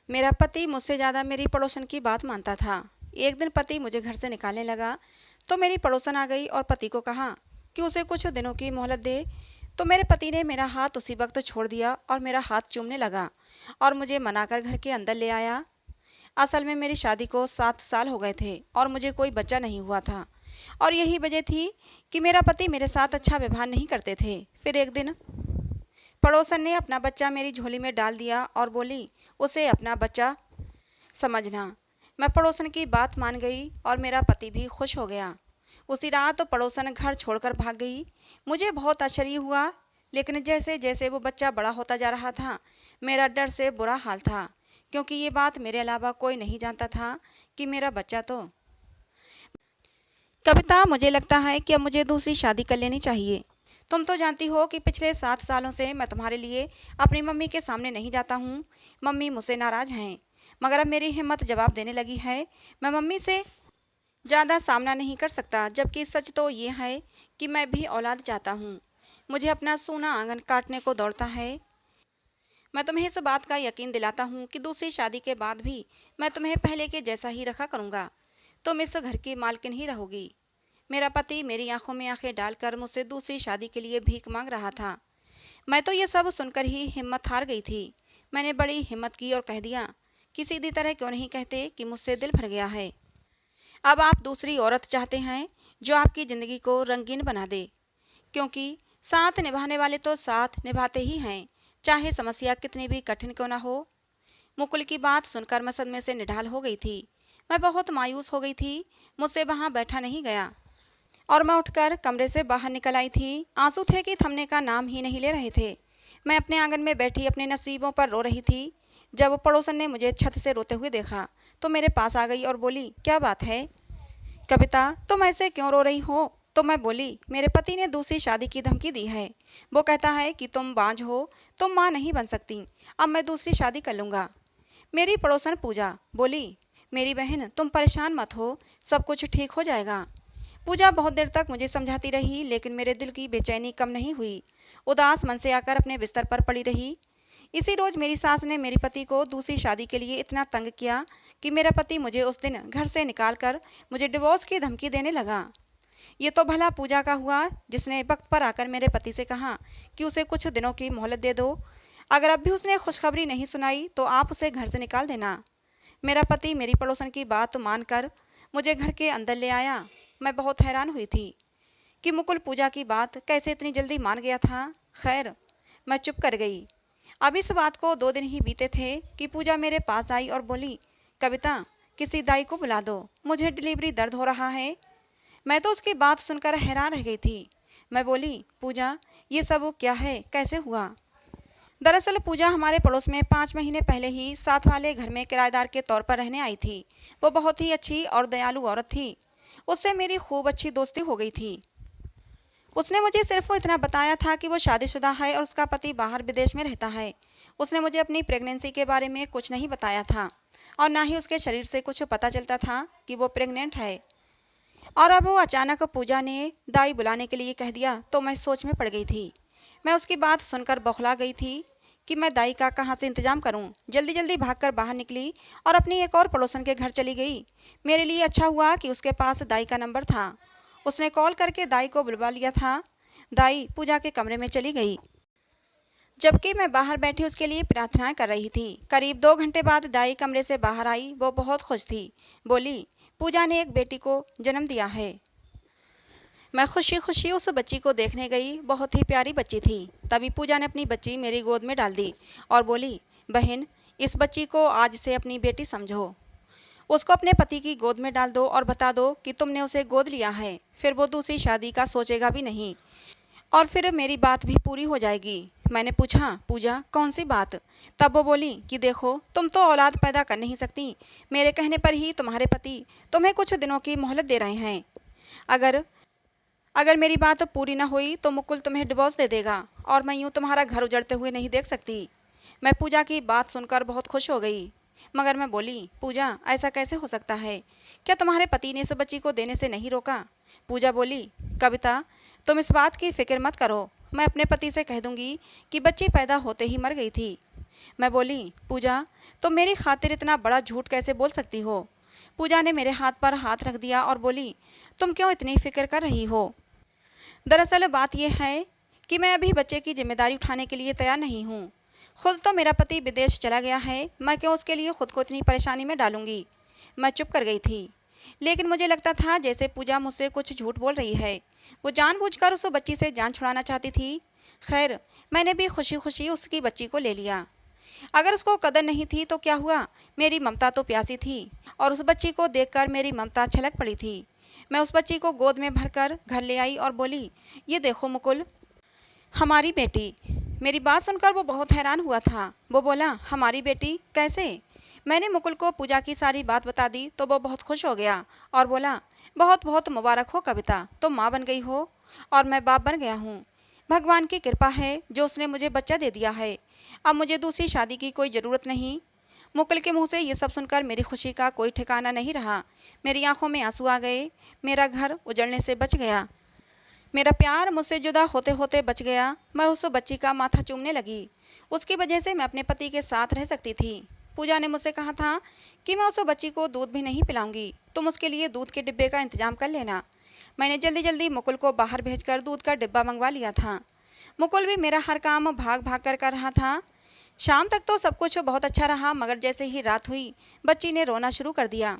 मेरा पति मुझसे ज़्यादा मेरी पड़ोसन की बात मानता था। एक दिन पति मुझे घर से निकालने लगा तो मेरी पड़ोसन आ गई और पति को कहा कि उसे कुछ दिनों की मोहलत दे। तो मेरे पति ने मेरा हाथ उसी वक्त छोड़ दिया और मेरा हाथ चूमने लगा और मुझे मनाकर घर के अंदर ले आया। असल में मेरी शादी को 7 साल हो गए थे और मुझे कोई बच्चा नहीं हुआ था, और यही वजह थी कि मेरा पति मेरे साथ अच्छा व्यवहार नहीं करते थे। फिर एक दिन पड़ोसन ने अपना बच्चा मेरी झोली में डाल दिया और बोली, उसे अपना बच्चा समझना। मैं पड़ोसन की बात मान गई और मेरा पति भी खुश हो गया। उसी रात पड़ोसन घर छोड़कर भाग गई। मुझे बहुत आश्चर्य हुआ, लेकिन जैसे जैसे वो बच्चा बड़ा होता जा रहा था मेरा डर से बुरा हाल था, क्योंकि ये बात मेरे अलावा कोई नहीं जानता था कि मेरा बच्चा तो। कविता, मुझे लगता है कि अब मुझे दूसरी शादी कर लेनी चाहिए। तुम तो जानती हो कि पिछले 7 सालों से मैं तुम्हारे लिए अपनी मम्मी के सामने नहीं जाता हूँ। मम्मी मुझसे नाराज़ हैं, मगर अब मेरी हिम्मत जवाब देने लगी है। मैं मम्मी से ज़्यादा सामना नहीं कर सकता, जबकि सच तो ये है कि मैं भी औलाद चाहता हूँ। मुझे अपना सूना आंगन काटने को दौड़ता है। मैं तुम्हें इस बात का यकीन दिलाता हूँ कि दूसरी शादी के बाद भी मैं तुम्हें पहले के जैसा ही रखा करूँगा। तुम इस घर की मालकिन ही रहोगी। मेरा पति मेरी आंखों में आंखें डालकर मुझसे दूसरी शादी के लिए भीख मांग रहा था। मैं तो ये सब सुनकर ही हिम्मत हार गई थी। मैंने बड़ी हिम्मत की और कह दिया कि सीधी तरह क्यों नहीं कहते कि मुझसे दिल भर गया है। अब आप दूसरी औरत चाहते हैं जो आपकी ज़िंदगी को रंगीन बना दे, क्योंकि साथ निभाने वाले तो साथ निभाते ही हैं, चाहे समस्या कितनी भी कठिन क्यों ना हो। मुकुल की बात सुनकर मैं सदमे से निढाल हो गई थी। मैं बहुत मायूस हो गई थी। मुझसे वहाँ बैठा नहीं गया और मैं उठकर कमरे से बाहर निकल आई थी। आंसू थे कि थमने का नाम ही नहीं ले रहे थे। मैं अपने आंगन में बैठी अपने नसीबों पर रो रही थी। जब पड़ोसन ने मुझे छत से रोते हुए देखा तो मेरे पास आ गई और बोली, क्या बात है कविता, तुम ऐसे क्यों रो रही हो? तो मैं बोली, मेरे पति ने दूसरी शादी की धमकी दी है। वो कहता है कि तुम बांझ हो, तुम माँ नहीं बन सकती। अब मैं दूसरी शादी कर लूँगा। मेरी पड़ोसन पूजा बोली, मेरी बहन तुम परेशान मत हो, सब कुछ ठीक हो जाएगा। पूजा बहुत देर तक मुझे समझाती रही, लेकिन मेरे दिल की बेचैनी कम नहीं हुई। उदास मन से आकर अपने बिस्तर पर पड़ी रही। इसी रोज मेरी सास ने मेरे पति को दूसरी शादी के लिए इतना तंग किया कि मेरा पति मुझे उस दिन घर से निकालकर मुझे डिवोर्स की धमकी देने लगा। ये तो भला पूजा का हुआ जिसने वक्त पर आकर मेरे पति से कहा कि उसे कुछ दिनों की मोहलत दे दो। अगर अब भी उसने खुशखबरी नहीं सुनाई तो आप उसे घर से निकाल देना। मेरा पति मेरी पड़ोसन की बात मानकर मुझे घर के अंदर ले आया। मैं बहुत हैरान हुई थी कि मुकुल पूजा की बात कैसे इतनी जल्दी मान गया था। खैर, मैं चुप कर गई। अब इस बात को 2 दिन ही बीते थे कि पूजा मेरे पास आई और बोली, कविता, किसी दाई को बुला दो, मुझे डिलीवरी दर्द हो रहा है। मैं तो उसकी बात सुनकर हैरान रह गई थी। मैं बोली, पूजा, ये सब क्या है, कैसे हुआ? दरअसल पूजा हमारे पड़ोस में 5 महीने पहले ही साथ वाले घर में किराएदार के तौर पर रहने आई थी। वो बहुत ही अच्छी और दयालु औरत थी। उससे मेरी खूब अच्छी दोस्ती हो गई थी। उसने मुझे सिर्फ वो इतना बताया था कि वो शादीशुदा है और उसका पति बाहर विदेश में रहता है। उसने मुझे अपनी प्रेगनेंसी के बारे में कुछ नहीं बताया था और ना ही उसके शरीर से कुछ पता चलता था कि वो प्रेग्नेंट है। और अब वो अचानक पूजा ने दाई बुलाने के लिए कह दिया तो मैं सोच में पड़ गई थी। मैं उसकी बात सुनकर बौखला गई थी कि मैं दाई का कहाँ से इंतजाम करूं। जल्दी जल्दी भागकर बाहर निकली और अपनी एक और पड़ोसन के घर चली गई। मेरे लिए अच्छा हुआ कि उसके पास दाई का नंबर था। उसने कॉल करके दाई को बुलवा लिया था। दाई पूजा के कमरे में चली गई, जबकि मैं बाहर बैठी उसके लिए प्रार्थनाएं कर रही थी। करीब 2 घंटे बाद दाई कमरे से बाहर आई। वो बहुत खुश थी। बोली, पूजा ने एक बेटी को जन्म दिया है। मैं खुशी खुशी उस बच्ची को देखने गई। बहुत ही प्यारी बच्ची थी। तभी पूजा ने अपनी बच्ची मेरी गोद में डाल दी और बोली, बहन, इस बच्ची को आज से अपनी बेटी समझो। उसको अपने पति की गोद में डाल दो और बता दो कि तुमने उसे गोद लिया है। फिर वो दूसरी शादी का सोचेगा भी नहीं और फिर मेरी बात भी पूरी हो जाएगी। मैंने पूछा, पूजा, कौन सी बात? तब वो बोली कि देखो, तुम तो औलाद पैदा कर नहीं सकती। मेरे कहने पर ही तुम्हारे पति तुम्हें कुछ दिनों की मोहलत दे रहे हैं। अगर अगर मेरी बात पूरी ना हुई तो मुकुल तुम्हें डिवोर्स दे देगा और मैं यूँ तुम्हारा घर उजड़ते हुए नहीं देख सकती। मैं पूजा की बात सुनकर बहुत खुश हो गई, मगर मैं बोली, पूजा, ऐसा कैसे हो सकता है? क्या तुम्हारे पति ने इस बच्ची को देने से नहीं रोका? पूजा बोली, कविता, तुम इस बात की फिक्र मत करो। मैं अपने पति से कह दूंगी कि बच्ची पैदा होते ही मर गई थी। मैं बोली, पूजा, तुम मेरी खातिर इतना बड़ा झूठ कैसे बोल सकती हो? पूजा ने मेरे हाथ पर हाथ रख दिया और बोली, तुम क्यों इतनी फिक्र कर रही हो? दरअसल बात यह है कि मैं अभी बच्चे की जिम्मेदारी उठाने के लिए तैयार नहीं हूँ। खुद तो मेरा पति विदेश चला गया है, मैं क्यों उसके लिए खुद को इतनी परेशानी में डालूंगी। मैं चुप कर गई थी, लेकिन मुझे लगता था जैसे पूजा मुझसे कुछ झूठ बोल रही है। वो जानबूझकर उस बच्ची से जान छुड़ाना चाहती थी। खैर, मैंने भी खुशी खुशी उसकी बच्ची को ले लिया। अगर उसको कदर नहीं थी तो क्या हुआ, मेरी ममता तो प्यासी थी और उस बच्ची को देखकर मेरी ममता छलक पड़ी थी। मैं उस बच्ची को गोद में भरकर घर ले आई और बोली, ये देखो मुकुल, हमारी बेटी। मेरी बात सुनकर वो बहुत हैरान हुआ था। वो बोला, हमारी बेटी कैसे? मैंने मुकुल को पूजा की सारी बात बता दी तो वो बहुत खुश हो गया और बोला, बहुत बहुत मुबारक हो कविता, तुम माँ बन गई हो और मैं बाप बन गया हूँ। भगवान की कृपा है जो उसने मुझे बच्चा दे दिया है। अब मुझे दूसरी शादी की कोई ज़रूरत नहीं। मुकुल के मुंह से ये सब सुनकर मेरी खुशी का कोई ठिकाना नहीं रहा। मेरी आंखों में आंसू आ गए। मेरा घर उजड़ने से बच गया। मेरा प्यार मुझसे जुदा होते होते बच गया। मैं उस बच्ची का माथा चूमने लगी। उसकी वजह से मैं अपने पति के साथ रह सकती थी। पूजा ने मुझसे कहा था कि मैं उस बच्ची को दूध भी नहीं पिलाऊंगी, तुम उसके लिए दूध के डिब्बे का इंतजाम कर लेना। मैंने जल्दी जल्दी मुकुल को बाहर भेजकर दूध का डिब्बा मंगवा लिया था। मुकुल भी मेरा हर काम भाग भाग कर रहा था। शाम तक तो सब कुछ बहुत अच्छा रहा, मगर जैसे ही रात हुई बच्ची ने रोना शुरू कर दिया।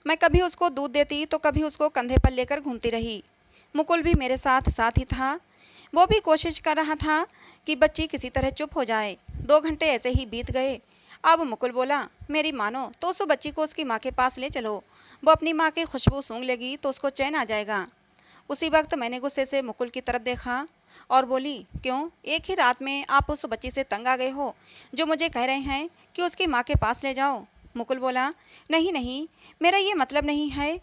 मैं कभी उसको दूध देती तो कभी उसको कंधे पर लेकर घूमती रही। मुकुल भी मेरे साथ साथ ही था। वो भी कोशिश कर रहा था कि बच्ची किसी तरह चुप हो जाए। 2 घंटे ऐसे ही बीत गए। अब मुकुल बोला, मेरी मानो तो उस बच्ची को उसकी माँ के पास ले चलो, वो अपनी माँ की खुशबू सूंघ लेगी तो उसको चैन आ जाएगा। उसी वक्त मैंने गुस्से से मुकुल की तरफ देखा और बोली, क्यों, एक ही रात में आप उस बच्ची से तंग आ गए हो जो मुझे कह रहे हैं कि उसकी माँ के पास ले जाओ? मुकुल बोला, नहीं नहीं, मेरा ये मतलब नहीं है।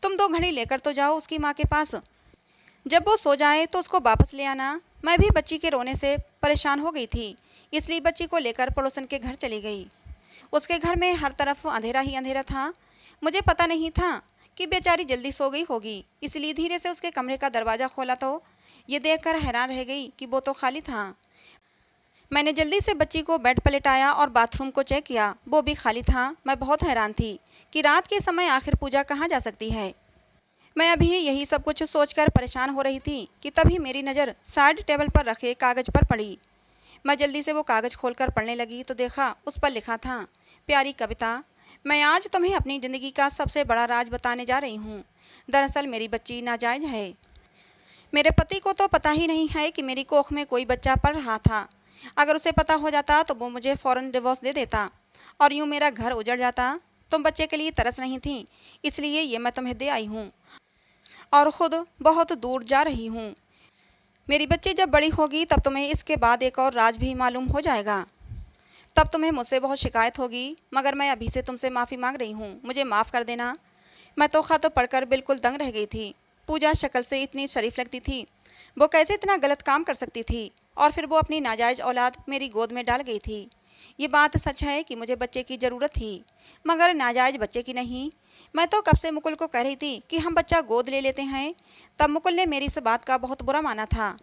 तुम 2 घड़ी लेकर तो जाओ उसकी माँ के पास, जब वो सो जाए तो उसको वापस ले आना। मैं भी बच्ची के रोने से परेशान हो गई थी, इसलिए बच्ची को लेकर पड़ोसन के घर चली गई। उसके घर में हर तरफ अंधेरा ही अंधेरा था। मुझे पता नहीं था कि बेचारी जल्दी सो गई होगी, इसलिए धीरे से उसके कमरे का दरवाज़ा खोला तो ये देखकर हैरान रह गई कि वो तो खाली था। मैंने जल्दी से बच्ची को बेड पर लेटाया और बाथरूम को चेक किया, वो भी खाली था। मैं बहुत हैरान थी कि रात के समय आखिर पूजा कहाँ जा सकती है। मैं अभी यही सब कुछ सोचकर परेशान हो रही थी कि तभी मेरी नज़र साइड टेबल पर रखे कागज़ पर पड़ी। मैं जल्दी से वो कागज़ खोलकर पढ़ने लगी तो देखा उस पर लिखा था, प्यारी कविता, मैं आज तुम्हें अपनी ज़िंदगी का सबसे बड़ा राज बताने जा रही हूँ। दरअसल मेरी बच्ची नाजायज़ है। मेरे पति को तो पता ही नहीं है कि मेरी कोख में कोई बच्चा पल रहा था। अगर उसे पता हो जाता तो वो मुझे फ़ौरन डिवोर्स दे देता और यूँ मेरा घर उजड़ जाता। तुम बच्चे के लिए तरस नहीं थी, इसलिए ये मैं तुम्हें दे आई हूँ और ख़ुद बहुत दूर जा रही हूँ। मेरी बच्ची जब बड़ी होगी तब तुम्हें इसके बाद एक और राज भी मालूम हो जाएगा। तब तुम्हें मुझसे बहुत शिकायत होगी, मगर मैं अभी से तुमसे माफ़ी मांग रही हूँ, मुझे माफ़ कर देना। मैं तो ख़त पढ़कर बिल्कुल दंग रह गई थी। पूजा शक्ल से इतनी शरीफ लगती थी, वो कैसे इतना गलत काम कर सकती थी? और फिर वो अपनी नाजायज़ औलाद मेरी गोद में डाल गई थी। ये बात सच है कि मुझे बच्चे की ज़रूरत थी, मगर नाजायज़ बच्चे की नहीं। मैं तो कब से मुकुल को कह रही थी कि हम बच्चा गोद ले लेते हैं। तब मुकुल ने मेरी इस बात का बहुत बुरा माना था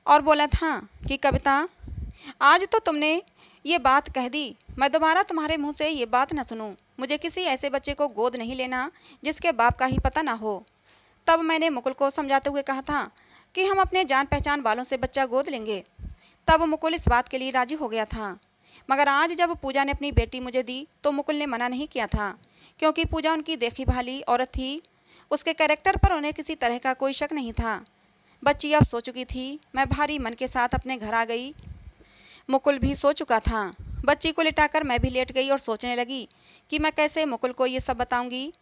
और बोला था कि कविता, आज तो तुमने ये बात कह दी, मैं दोबारा तुम्हारे मुंह से ये बात न सुनूं। मुझे किसी ऐसे बच्चे को गोद नहीं लेना जिसके बाप का ही पता ना हो। तब मैंने मुकुल को समझाते हुए कहा था कि हम अपने जान पहचान वालों से बच्चा गोद लेंगे। तब मुकुल इस बात के लिए राजी हो गया था। मगर आज जब पूजा ने अपनी बेटी मुझे दी तो मुकुल ने मना नहीं किया था, क्योंकि पूजा उनकी देखी भाली औरत थी। उसके कैरेक्टर पर उन्हें किसी तरह का कोई शक नहीं था। बच्ची अब सो चुकी थी। मैं भारी मन के साथ अपने घर आ गई। मुकुल भी सो चुका था। बच्ची को लिटाकर मैं भी लेट गई और सोचने लगी कि मैं कैसे मुकुल को ये सब बताऊंगी।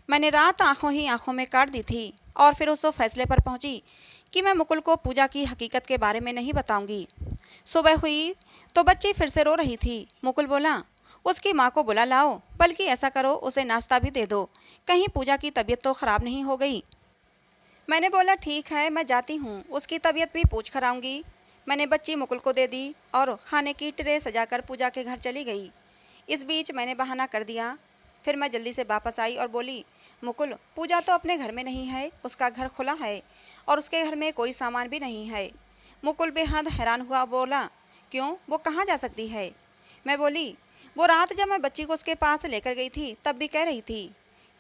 मैंने रात आंखों ही आंखों में काट दी थी और फिर उस फैसले पर पहुंची कि मैं मुकुल को पूजा की हकीकत के बारे में नहीं बताऊंगी। सुबह हुई तो बच्ची फिर से रो रही थी। मुकुल बोला, उसकी माँ को बुला लाओ, बल्कि ऐसा करो उसे नाश्ता भी दे दो, कहीं पूजा की तबीयत तो ख़राब नहीं हो गई। मैंने बोला, ठीक है, मैं जाती हूँ, उसकी तबीयत भी पूछ कर आऊँगी। मैंने बच्ची मुकुल को दे दी और खाने की ट्रे सजाकर पूजा के घर चली गई। इस बीच मैंने बहाना कर दिया। फिर मैं जल्दी से वापस आई और बोली, मुकुल, पूजा तो अपने घर में नहीं है, उसका घर खुला है और उसके घर में कोई सामान भी नहीं है। मुकुल बेहद हैरान हुआ, बोला, क्यों, वो कहाँ जा सकती है? मैं बोली, वो रात जब मैं बच्ची को उसके पास लेकर गई थी तब भी कह रही थी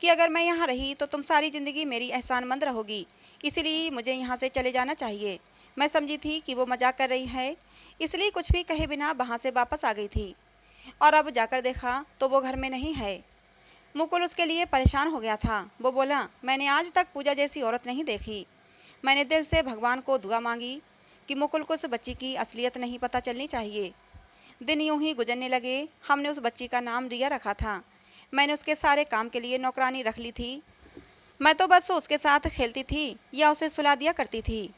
कि अगर मैं यहाँ रही तो तुम सारी ज़िंदगी मेरी एहसानमंद रहोगी, इसलिए मुझे यहाँ से चले जाना चाहिए। मैं समझी थी कि वो मजाक कर रही है, इसलिए कुछ भी कहे बिना वहाँ से वापस आ गई थी। और अब जाकर देखा तो वो घर में नहीं है। मुकुल उसके लिए परेशान हो गया था। वो बोला, मैंने आज तक पूजा जैसी औरत नहीं देखी। मैंने दिल से भगवान को दुआ मांगी कि मुकुल को उस बच्ची की असलियत नहीं पता चलनी चाहिए। दिन यूं ही गुजरने लगे। हमने उस बच्ची का नाम रिया रखा था। मैंने उसके सारे काम के लिए नौकरानी रख ली थी। मैं तो बस उसके साथ खेलती थी या उसे सुला दिया करती थी।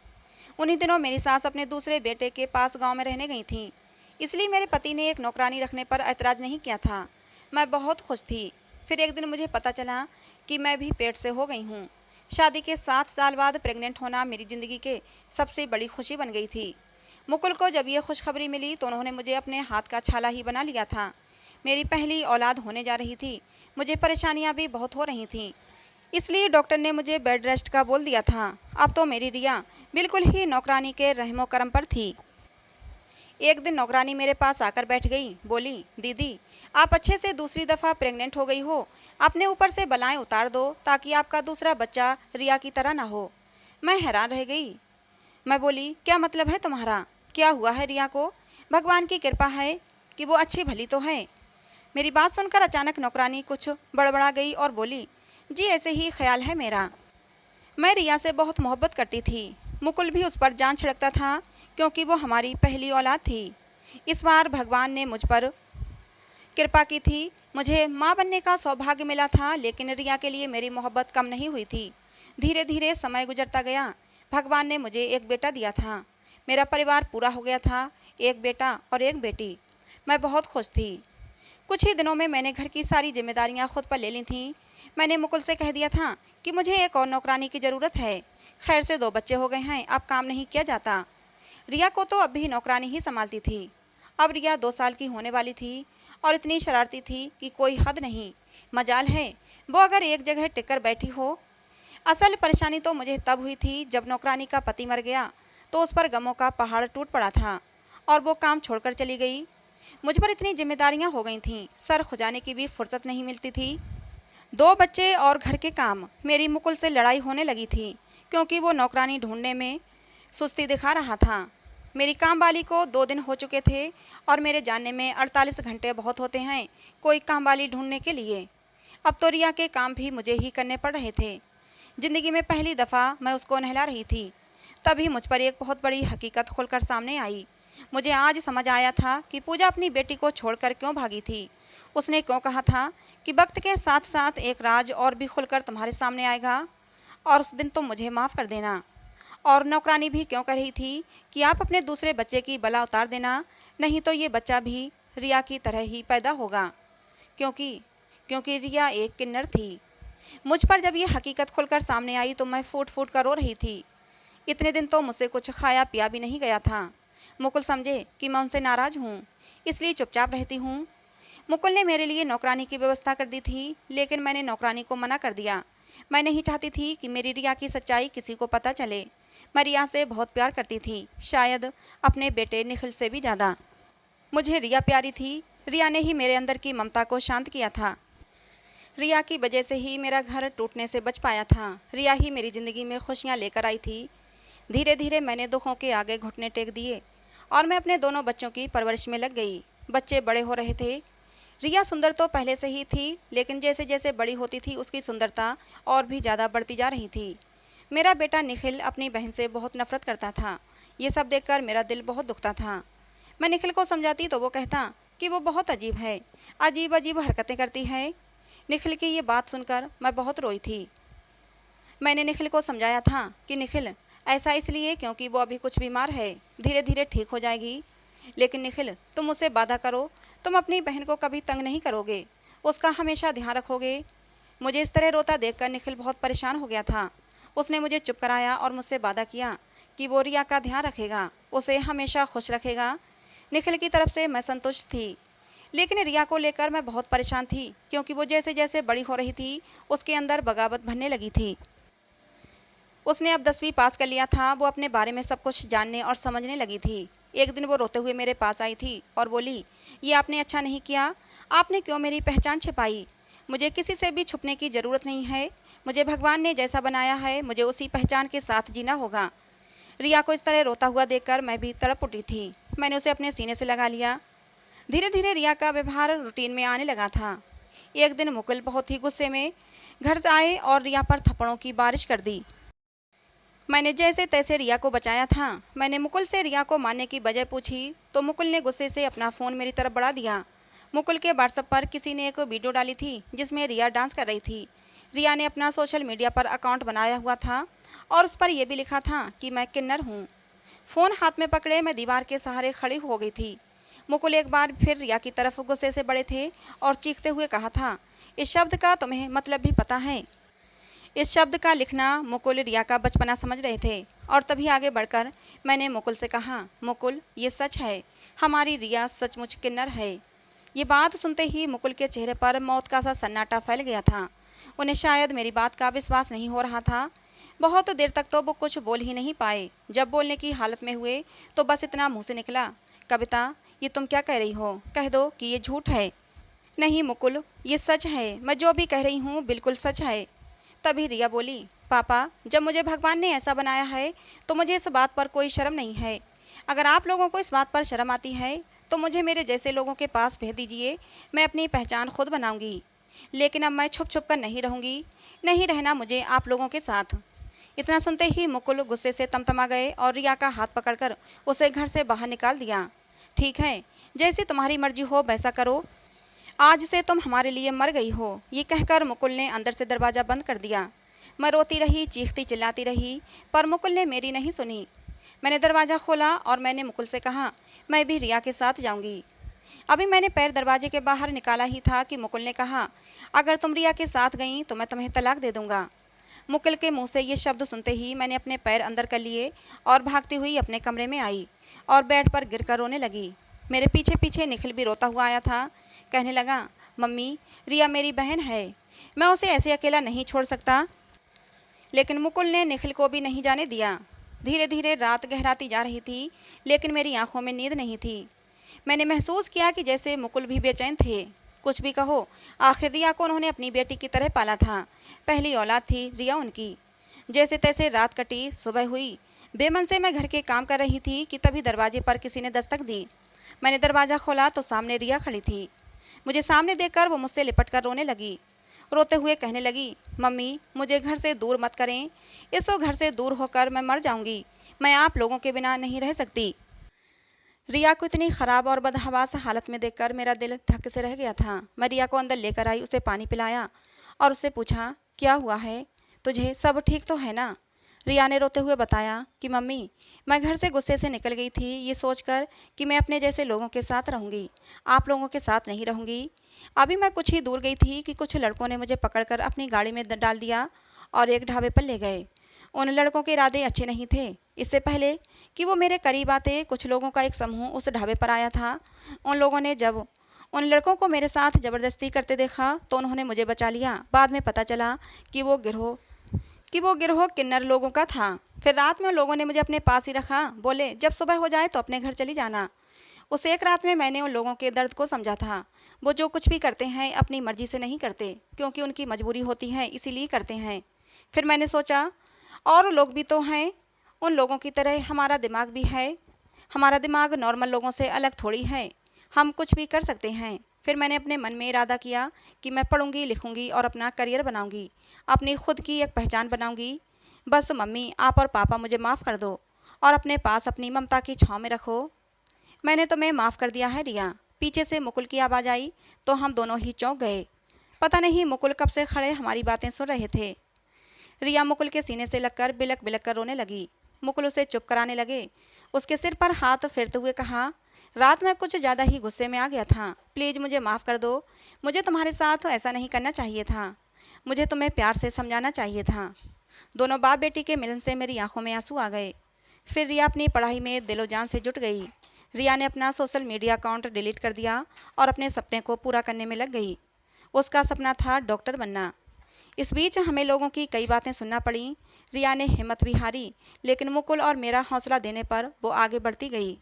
उन्हीं दिनों मेरी सास अपने दूसरे बेटे के पास गांव में रहने गई थी, इसलिए मेरे पति ने एक नौकरानी रखने पर ऐतराज़ नहीं किया था। मैं बहुत खुश थी। फिर एक दिन मुझे पता चला कि मैं भी पेट से हो गई हूँ। शादी के 7 साल बाद प्रेग्नेंट होना मेरी ज़िंदगी के सबसे बड़ी खुशी बन गई थी। मुकुल को जब ये खुशखबरी मिली तो उन्होंने मुझे अपने हाथ का छाला ही बना लिया था। मेरी पहली औलाद होने जा रही थी। मुझे परेशानियां भी बहुत हो रही थीं, इसलिए डॉक्टर ने मुझे बेड रेस्ट का बोल दिया था। अब तो मेरी रिया बिल्कुल ही नौकरानी के रहमो करम पर थी। एक दिन नौकरानी मेरे पास आकर बैठ गई। बोली, दीदी, आप अच्छे से दूसरी दफ़ा प्रेग्नेंट हो गई हो, अपने ऊपर से बलाएं उतार दो ताकि आपका दूसरा बच्चा रिया की तरह ना हो। मैं हैरान रह गई। मैं बोली, क्या मतलब है तुम्हारा? क्या हुआ है रिया को? भगवान की कृपा है कि वो अच्छी भली तो है। मेरी बात सुनकर अचानक नौकरानी कुछ बड़बड़ा गई और बोली, जी ऐसे ही ख्याल है मेरा। मैं रिया से बहुत मोहब्बत करती थी। मुकुल भी उस पर जान छिड़कता था क्योंकि वो हमारी पहली औलाद थी। इस बार भगवान ने मुझ पर कृपा की थी। मुझे माँ बनने का सौभाग्य मिला था, लेकिन रिया के लिए मेरी मोहब्बत कम नहीं हुई थी। धीरे धीरे समय गुजरता गया। भगवान ने मुझे एक बेटा दिया था। मेरा परिवार पूरा हो गया था, एक बेटा और एक बेटी। मैं बहुत खुश थी। कुछ ही दिनों में मैंने घर की सारी जिम्मेदारियां खुद पर ले ली थीं। मैंने मुकुल से कह दिया था कि मुझे एक और नौकरानी की ज़रूरत है। खैर से 2 बच्चे हो गए हैं, अब काम नहीं किया जाता। रिया को तो अब भी नौकरानी ही संभालती थी। अब रिया 2 साल की होने वाली थी और इतनी शरारती थी कि कोई हद नहीं। मजाल है वो अगर एक जगह टिककर बैठी हो। असल परेशानी तो मुझे तब हुई थी जब नौकरानी का पति मर गया तो उस पर गमों का पहाड़ टूट पड़ा था और वो काम छोड़कर चली गई। मुझ पर इतनी जिम्मेदारियां हो गई थीं, सर खुजाने की भी फुर्सत नहीं मिलती थी। 2 बच्चे और घर के काम। मेरी मुकुल से लड़ाई होने लगी थी क्योंकि वो नौकरानी ढूंढने में सुस्ती दिखा रहा था। मेरी कामवाली को 2 दिन हो चुके थे और मेरे जानने में 48 घंटे बहुत होते हैं कोई कामवाली ढूंढने के लिए। अब तो रिया के काम भी मुझे ही करने पड़ रहे थे। ज़िंदगी में पहली दफ़ा मैं उसको नहला रही थी। तभी मुझ पर एक बहुत बड़ी हकीकत खुलकर सामने आई। मुझे आज समझ आया था कि पूजा अपनी बेटी को छोड़कर क्यों भागी थी। उसने क्यों कहा था कि वक्त के साथ साथ एक राज और भी खुलकर तुम्हारे सामने आएगा और उस दिन तुम मुझे माफ़ कर देना। और नौकरानी भी क्यों कह रही थी कि आप अपने दूसरे बच्चे की बला उतार देना, नहीं तो ये बच्चा भी रिया की तरह ही पैदा होगा। क्योंकि क्योंकि रिया एक किन्नर थी। मुझ पर जब ये हकीकत खुलकर सामने आई तो मैं फूट फूट कर रो रही थी। इतने दिन तो मुझसे कुछ खाया पिया भी नहीं गया था। मुकुल समझे कि मैं उनसे नाराज़ हूँ, इसलिए चुपचाप रहती हूँ। मुकुल ने मेरे लिए नौकरानी की व्यवस्था कर दी थी, लेकिन मैंने नौकरानी को मना कर दिया। मैं नहीं चाहती थी कि मेरी रिया की सच्चाई किसी को पता चले। मैं रिया से बहुत प्यार करती थी, शायद अपने बेटे निखिल से भी ज़्यादा। मुझे रिया प्यारी थी। रिया ने ही मेरे अंदर की ममता को शांत किया था। रिया की वजह से ही मेरा घर टूटने से बच पाया था। रिया ही मेरी ज़िंदगी में खुशियाँ लेकर आई थी। धीरे धीरे मैंने दुखों के आगे घुटने टेक दिए और मैं अपने दोनों बच्चों की परवरिश में लग गई। बच्चे बड़े हो रहे थे। रिया सुंदर तो पहले से ही थी, लेकिन जैसे जैसे बड़ी होती थी उसकी सुंदरता और भी ज़्यादा बढ़ती जा रही थी। मेरा बेटा निखिल अपनी बहन से बहुत नफरत करता था। ये सब देखकर मेरा दिल बहुत दुखता था। मैं निखिल को समझाती तो वो कहता कि वो बहुत अजीब है, अजीब अजीब हरकतें करती है। निखिल की ये बात सुनकर मैं बहुत रोई थी। मैंने निखिल को समझाया था कि निखिल, ऐसा इसलिए क्योंकि वो अभी कुछ बीमार है, धीरे धीरे ठीक हो जाएगी। लेकिन निखिल, तुम उसे वादा करो, तुम अपनी बहन को कभी तंग नहीं करोगे, उसका हमेशा ध्यान रखोगे। मुझे इस तरह रोता देखकर निखिल बहुत परेशान हो गया था। उसने मुझे चुप कराया और मुझसे वादा किया कि वो रिया का ध्यान रखेगा, उसे हमेशा खुश रखेगा। निखिल की तरफ से मैं संतुष्ट थी, लेकिन रिया को लेकर मैं बहुत परेशान थी क्योंकि वो जैसे जैसे बड़ी हो रही थी उसके अंदर बगावत भरने लगी थी। उसने अब 10वीं पास कर लिया था। वो अपने बारे में सब कुछ जानने और समझने लगी थी। एक दिन वो रोते हुए मेरे पास आई थी और बोली, ये आपने अच्छा नहीं किया, आपने क्यों मेरी पहचान छिपाई। मुझे किसी से भी छुपने की ज़रूरत नहीं है। मुझे भगवान ने जैसा बनाया है मुझे उसी पहचान के साथ जीना होगा। रिया को इस तरह रोता हुआ देखकर मैं भी तड़प उठी थी। मैंने उसे अपने सीने से लगा लिया। धीरे धीरे रिया का व्यवहार रूटीन में आने लगा था। एक दिन मुकुल बहुत ही गुस्से में घर से आए और रिया पर थप्पड़ों की बारिश कर दी। मैंने जैसे तैसे रिया को बचाया था। मैंने मुकुल से रिया को मारने की वजह पूछी तो मुकुल ने गुस्से से अपना फ़ोन मेरी तरफ बढ़ा दिया। मुकुल के व्हाट्सएप पर किसी ने एक वीडियो डाली थी जिसमें रिया डांस कर रही थी। रिया ने अपना सोशल मीडिया पर अकाउंट बनाया हुआ था और उस पर यह भी लिखा था कि मैं किन्नर हूँ। फ़ोन हाथ में पकड़े मैं दीवार के सहारे खड़ी हो गई थी। मुकुल एक बार फिर रिया की तरफ गुस्से से बड़े थे और चीखते हुए कहा था, इस शब्द का तुम्हें मतलब भी पता है। इस शब्द का लिखना मुकुल रिया का बचपना समझ रहे थे और तभी आगे बढ़कर मैंने मुकुल से कहा, मुकुल ये सच है, हमारी रिया सचमुच किन्नर है। ये बात सुनते ही मुकुल के चेहरे पर मौत का सा सन्नाटा फैल गया था। उन्हें शायद मेरी बात का विश्वास नहीं हो रहा था। बहुत देर तक तो वो कुछ बोल ही नहीं पाए। जब बोलने की हालत में हुए तो बस इतना मुँह से निकला, कविता ये तुम क्या कह रही हो, कह दो कि ये झूठ है। नहीं मुकुल, ये सच है, मैं जो भी कह रही हूँ बिल्कुल सच है। तभी रिया बोली, पापा जब मुझे भगवान ने ऐसा बनाया है तो मुझे इस बात पर कोई शर्म नहीं है। अगर आप लोगों को इस बात पर शर्म आती है तो मुझे मेरे जैसे लोगों के पास भेज दीजिए, मैं अपनी पहचान खुद बनाऊंगी। लेकिन अब मैं छुप छुप कर नहीं रहूंगी, नहीं रहना मुझे आप लोगों के साथ। इतना सुनते ही मुकुल गुस्से से तमतमा गए और रिया का हाथ पकड़कर उसे घर से बाहर निकाल दिया। ठीक है, जैसे तुम्हारी मर्जी हो वैसा करो, आज से तुम हमारे लिए मर गई हो। ये कहकर मुकुल ने अंदर से दरवाज़ा बंद कर दिया। मैं रोती रही, चीखती चिल्लाती रही, पर मुकुल ने मेरी नहीं सुनी। मैंने दरवाज़ा खोला और मैंने मुकुल से कहा, मैं भी रिया के साथ जाऊंगी। अभी मैंने पैर दरवाजे के बाहर निकाला ही था कि मुकुल ने कहा, अगर तुम रिया के साथ गई तो मैं तुम्हें तलाक दे दूंगा। मुकुल के मुंह से ये शब्द सुनते ही मैंने अपने पैर अंदर कर लिए और भागती हुई अपने कमरे में आई और बेड पर गिरकर रोने लगी। मेरे पीछे पीछे निखिल भी रोता हुआ आया था। कहने लगा, मम्मी रिया मेरी बहन है, मैं उसे ऐसे अकेला नहीं छोड़ सकता। लेकिन मुकुल ने निखिल को भी नहीं जाने दिया। धीरे धीरे रात गहराती जा रही थी लेकिन मेरी आंखों में नींद नहीं थी। मैंने महसूस किया कि जैसे मुकुल भी बेचैन थे। कुछ भी कहो, आखिर रिया को उन्होंने अपनी बेटी की तरह पाला था। पहली औलाद थी रिया उनकी। जैसे तैसे रात कटी, सुबह हुई। बेमन से मैं घर के काम कर रही थी कि तभी दरवाजे पर किसी ने दस्तक दी। मैंने दरवाज़ा खोला तो सामने रिया खड़ी थी। मुझे सामने देखकर वो मुझसे लिपट कर रोने लगी। रोते हुए कहने लगी, मम्मी मुझे घर से दूर मत करें, इस घर से दूर होकर मैं मर जाऊंगी, मैं आप लोगों के बिना नहीं रह सकती। रिया को इतनी ख़राब और बदहवास हालत में देखकर मेरा दिल धक से रह गया था। मैं रिया को अंदर लेकर आई, उसे पानी पिलाया और उससे पूछा, क्या हुआ है तुझे, सब ठीक तो है ना। रिया ने रोते हुए बताया कि मम्मी मैं घर से गुस्से से निकल गई थी ये सोचकर कि मैं अपने जैसे लोगों के साथ रहूँगी, आप लोगों के साथ नहीं रहूँगी। अभी मैं कुछ ही दूर गई थी कि कुछ लड़कों ने मुझे पकड़कर अपनी गाड़ी में डाल दिया और एक ढाबे पर ले गए। उन लड़कों के इरादे अच्छे नहीं थे। इससे पहले कि वो मेरे करीब आते कुछ लोगों का एक समूह उस ढाबे पर आया था। उन लोगों ने जब उन लड़कों को मेरे साथ ज़बरदस्ती करते देखा तो उन्होंने मुझे बचा लिया। बाद में पता चला कि वो गिरोह किन्नर लोगों का था। फिर रात में उन लोगों ने मुझे अपने पास ही रखा। बोले जब सुबह हो जाए तो अपने घर चली जाना। उस एक रात में मैंने उन लोगों के दर्द को समझा था। वो जो कुछ भी करते हैं अपनी मर्जी से नहीं करते, क्योंकि उनकी मजबूरी होती है इसीलिए करते हैं। फिर मैंने सोचा और लोग भी तो हैं, उन लोगों की तरह हमारा दिमाग भी है। हमारा दिमाग नॉर्मल लोगों से अलग थोड़ी है, हम कुछ भी कर सकते हैं। फिर मैंने अपने मन में इरादा किया कि मैं पढ़ूंगी, लिखूंगी और अपना करियर बनाऊंगी, अपनी खुद की एक पहचान बनाऊंगी। बस मम्मी आप और पापा मुझे माफ़ कर दो और अपने पास अपनी ममता की छाँव में रखो। मैंने तुम्हें माफ़ कर दिया है रिया। पीछे से मुकुल की आवाज़ आई तो हम दोनों ही चौंक गए। पता नहीं मुकुल कब से खड़े हमारी बातें सुन रहे थे। रिया मुकुल के सीने से लगकर बिलक बिलक कर रोने लगी। मुकुल उसे चुप कराने लगे। उसके सिर पर हाथ फेरते हुए कहा, रात में कुछ ज़्यादा ही गुस्से में आ गया था, प्लीज़ मुझे माफ़ कर दो। मुझे तुम्हारे साथ ऐसा नहीं करना चाहिए था, मुझे तुम्हें प्यार से समझाना चाहिए था। दोनों बाप बेटी के मिलन से मेरी आंखों में आंसू आ गए। फिर रिया अपनी पढ़ाई में दिलो जान से जुट गई। रिया ने अपना सोशल मीडिया अकाउंट डिलीट कर दिया और अपने सपने को पूरा करने में लग गई। उसका सपना था डॉक्टर बनना। इस बीच हमें लोगों की कई बातें सुनना पड़ी। रिया ने हिम्मत भी हारी, लेकिन मुकुल और मेरा हौसला देने पर वो आगे बढ़ती गई।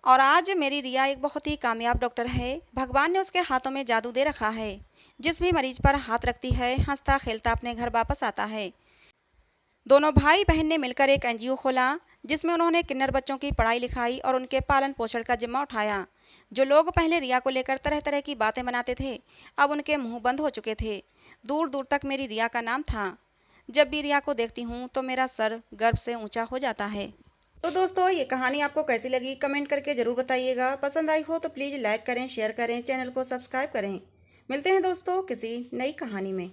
और आज मेरी रिया एक बहुत ही कामयाब डॉक्टर है। भगवान ने उसके हाथों में जादू दे रखा है। जिस भी मरीज पर हाथ रखती है हंसता खेलता अपने घर वापस आता है। दोनों भाई बहन ने मिलकर एक एनजीओ खोला जिसमें उन्होंने किन्नर बच्चों की पढ़ाई लिखाई और उनके पालन पोषण का जिम्मा उठाया। जो लोग पहले रिया को लेकर तरह तरह की बातें बनाते थे अब उनके मुंह बंद हो चुके थे। दूर दूर तक मेरी रिया का नाम था। जब भी रिया को देखती हूँ तो मेरा सर गर्व से ऊंचा हो जाता है। तो दोस्तों ये कहानी आपको कैसी लगी कमेंट करके ज़रूर बताइएगा। पसंद आई हो तो प्लीज़ लाइक करें, शेयर करें, चैनल को सब्सक्राइब करें। मिलते हैं दोस्तों किसी नई कहानी में।